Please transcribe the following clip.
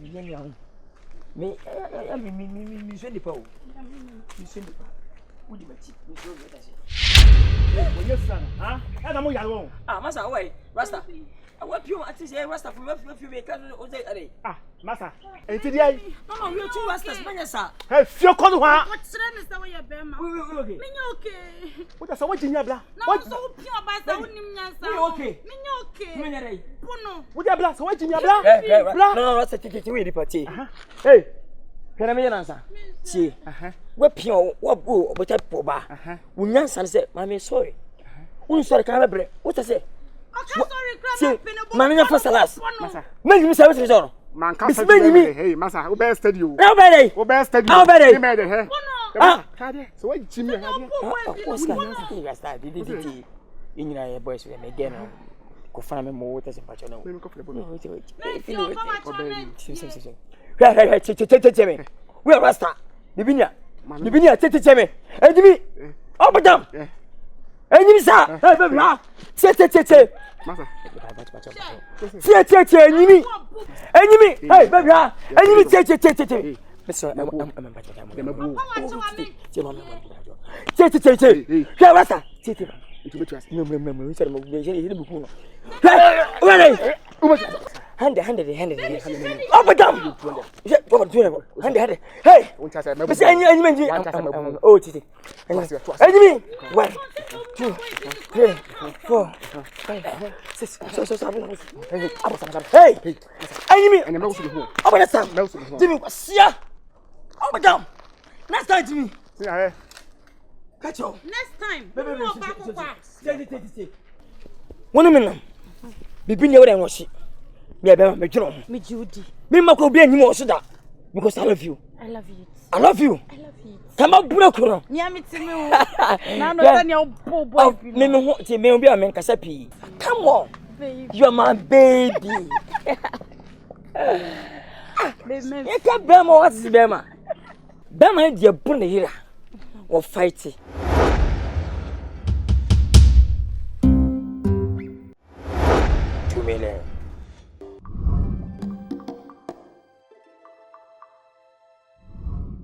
Me send the power. Me send the power. What do you Huh? I don't know. Ah, Massa, away, Rasta. I want you at this Rasta from a few weeks. Ah, Massa. And today, no, we're two Rastas, Manasa. hey, few call one. What's the way you're okay? What is what in your blood? What so pure by the Okay. Okay. Puno. What your blood? So what in your blood? No, that's a ticket to the party. Hey, can I make an answer? See, what pure, what go, what I pour bar. When young son said, Mammy, sorry. Who saw the camera? What I say? Sorry, Mamma for Salas. Make me service resort. Man, can't say, hey, Massa, who best you? How better? Who best you? How better? You made it, Ah, so what Jimmy had? What's that? I started in your boys with them again. Go find me more waters and patch on. We are Rasta. Libinia, Tete, and me. Oh, madame. And you, sir. Tete. Enemy. Hey, baby. Enemy, Tete. Mr. Hand it. Up and down. Hand. Hey, oh, Titi. Enemy. 1, 2, 3, 4, 5, 6, 7, 8. Hey, enemy. And I'm over the sun. Jimmy, see ya. Up and down. Next time, Jimmy. Catch you. Next time. One minute. Bibini ya wena ngoshi. Me abema me dworo. Me Judy. Me makro bi anyim oso because I love you. I love you. I love you. I love you. Kama bura kuro. Nya me timi o. Na no tani o boy. Me ho ti me obi amen kasa pi. Come on. Baby. You are my baby. Baby. You can bema what is bema. Bema dey bu ne hira. Wo fight.